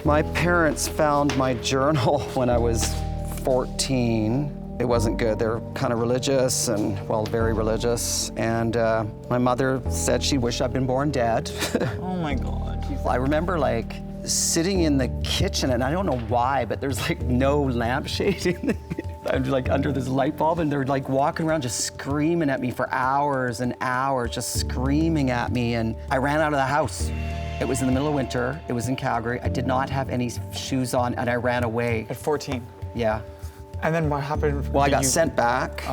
My parents found my journal when I was 14. It wasn't good. They're kind of religious and, well, very religious. And my mother said she wished I'd been born dead. Oh my God. I remember like sitting in the kitchen, and I don't know why, but there's like no lampshade in there. I'm like under this light bulb, and they're like walking around just screaming at me for hours and hours, just screaming at me. And I ran out of the house. It was in the middle of winter. It was in Calgary. I did not have any shoes on, and I ran away. At 14? Yeah. And then what happened? Well, I got sent back,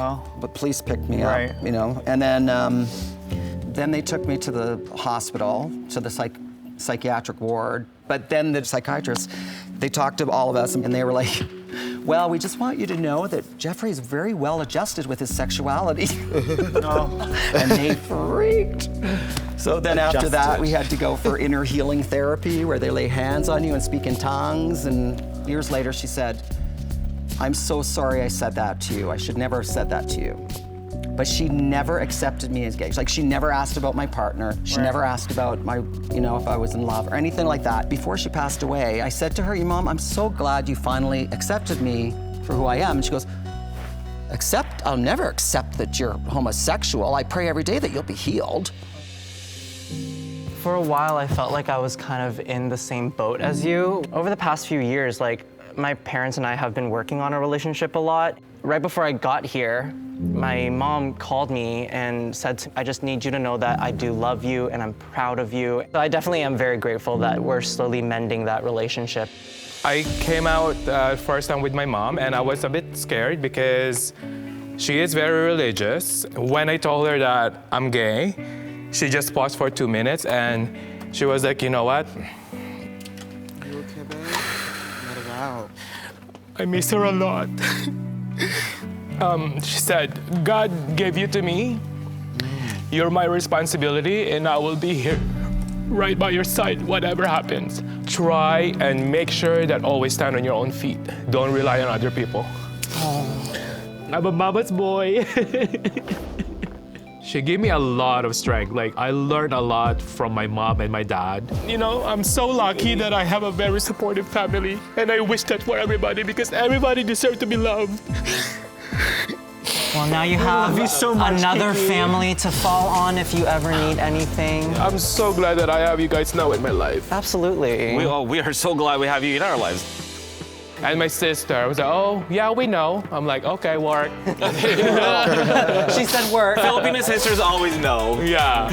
but police picked me up, you know. And then they took me to the hospital, to the psychiatric ward. But then the psychiatrists, they talked to all of us, and they were like, well, we just want you to know that Jeffrey is very well adjusted with his sexuality. And they freaked. So then after that, we had to go for inner healing therapy, where they lay hands on you and speak in tongues. And years later, she said, I'm so sorry I said that to you. I should never have said that to you. But she never accepted me as gay. Like, she never asked about my partner. She never asked about my, you know, if I was in love or anything like that. Before she passed away, I said to her, Mom, I'm so glad you finally accepted me for who I am. And she goes, I'll never accept that you're homosexual. I pray every day that you'll be healed. For a while, I felt like I was kind of in the same boat as you. Over the past few years, like, my parents and I have been working on a relationship a lot. Right before I got here, my mom called me and said, I just need you to know that I do love you and I'm proud of you. So I definitely am very grateful that we're slowly mending that relationship. I came out first time with my mom, and I was a bit scared because she is very religious. When I told her that I'm gay, she just paused for 2 minutes and she was like, you know what? You okay, babe? Let it out. I miss her a lot. She said, God gave you to me. You're my responsibility, and I will be here right by your side, whatever happens. Try and make sure that always stand on your own feet. Don't rely on other people. I'm a mama's boy. She gave me a lot of strength. Like, I learned a lot from my mom and my dad. You know, I'm so lucky that I have a very supportive family, and I wish that for everybody, because everybody deserves to be loved. Well, now you have another family to fall on if you ever need anything. I'm so glad that I have you guys now in my life. Absolutely. We are so glad we have you in our lives. And my sister was like, oh, yeah, we know. I'm like, okay, work. She said work. Filipino sisters always know. Yeah.